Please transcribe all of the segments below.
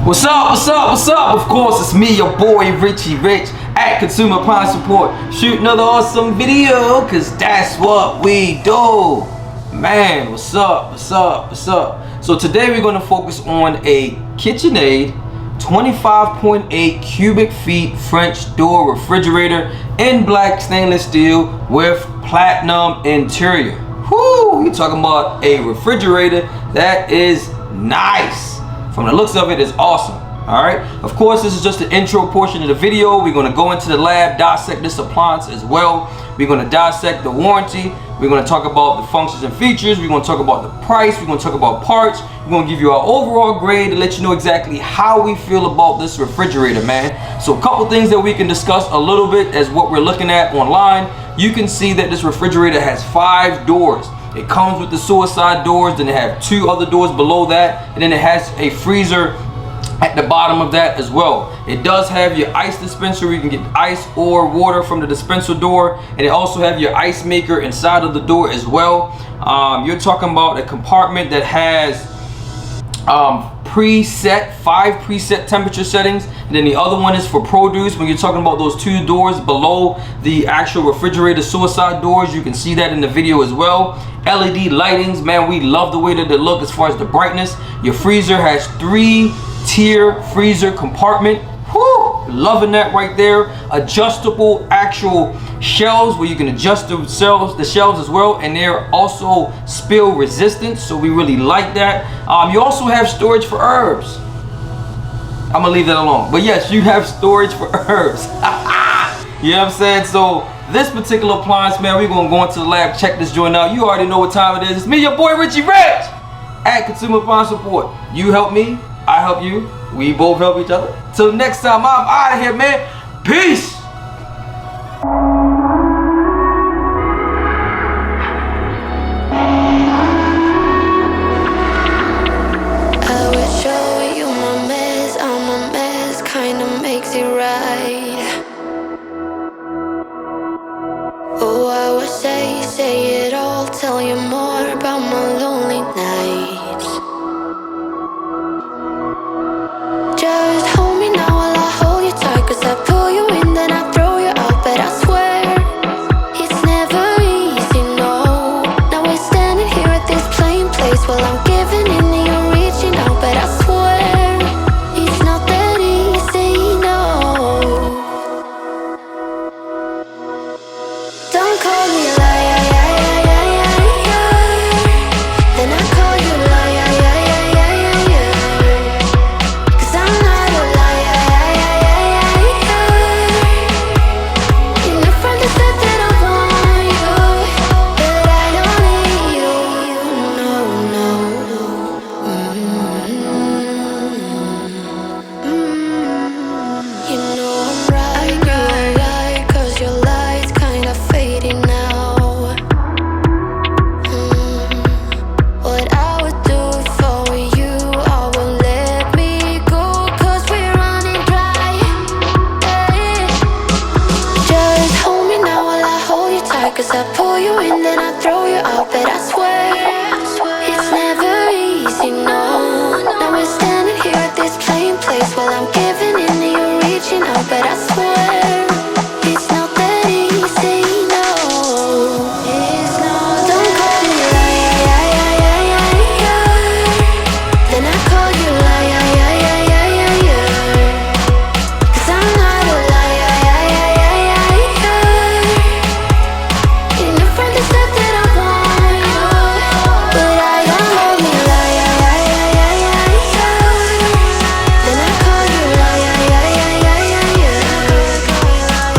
What's up, what's up, what's up? Of course, it's me, your boy, Richie Rich, at Consumer Appliance Support. Shoot another awesome video, cause that's what we do. Man, what's up, what's up, what's up? So today we're gonna focus on a KitchenAid 25.8 cubic feet French door refrigerator in black stainless steel with platinum interior. Whoo, you're talking about a refrigerator that is nice. From the looks of it, it's awesome. All right. Of course, this is just the intro portion of the video. We're going to go into the lab, dissect this appliance as well. We're going to dissect the warranty. We're going to talk about the functions and features. We're going to talk about the price. We're going to talk about parts. We're going to give you our overall grade to let you know exactly how we feel about this refrigerator, man. So a couple things that we can discuss a little bit as what we're looking at online. You can see that this refrigerator has 5 doors. It comes with the suicide doors, then it has 2 other doors below that, and then it has a freezer at the bottom of that as well. It does have your ice dispenser where you can get ice or water from the dispenser door, and it also have your ice maker inside of the door as well. You're talking about a compartment that has 5 preset temperature settings, and then the other one is for produce. When you're talking about those 2 doors below the actual refrigerator suicide doors, you can see that in the video as well. LED lightings, man, we love the way that they look as far as the brightness. Your freezer has 3-tier freezer compartment. Whoo, loving that right there. Adjustable actual shelves where you can adjust the shelves as well, and they're also spill resistant, so we really like that. You also have storage for herbs. I'm gonna leave that alone, but yes, you have storage for herbs. You know what I'm saying? So this particular appliance, man, we're gonna go into the lab, check this joint out. You already know what time it is. It's me, your boy Richie Rich, at Consumer Appliance Support. You help me, I help you, we both help each other. Till next time, I'm out of here, man. Peace. I would show you my mess, I'm a mess, kinda makes it right. Oh, I would say it all, tell you more about my lonely nights. Just hold me now while I hold you tight, cause I pull you in, then I throw you out, but I swear it's never easy, no. Now we're standing here at this plain place while I'm giving in and you're reaching out, but I swear it's not that easy, no. Don't call me a liar, then I call you a liar, cause I'm not a liar. You're my friend that said that I want you, but I don't need you, no. You know I'm right, you're right, cause your light's kinda fading now. What I would do for you, I won't let me go, cause we're running dry. Just hold me now while I hold you tight, cause I pull you in, then I throw you out, but I swear it's never easy, no. Now we're standing here at this plain place while I'm giving in and you're reaching out, but I swear it's not that easy, no. It's not. Don't call me a liar, then I call you a liar, cause I'm not a liar. You're my friend that said that I want you, but I don't call me a liar, then I call you a liar,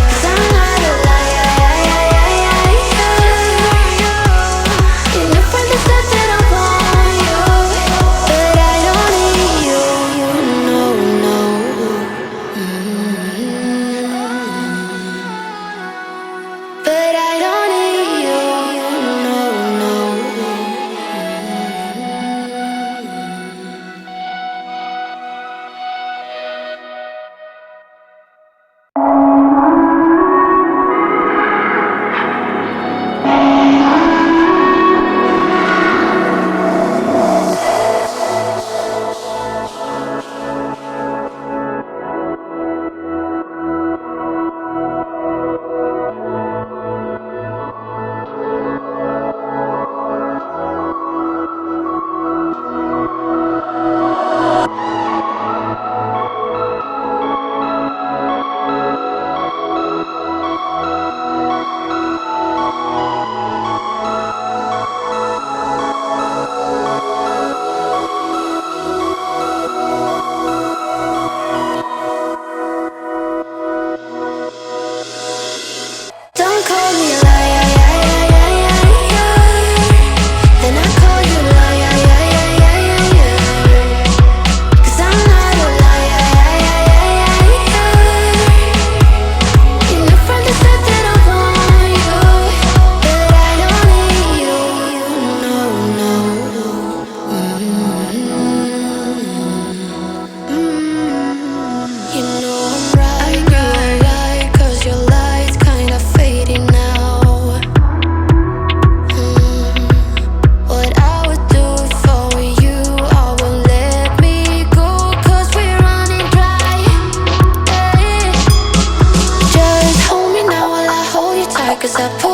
cause I'm not a liar. You're my friend that said that I want you, but I don't need cause I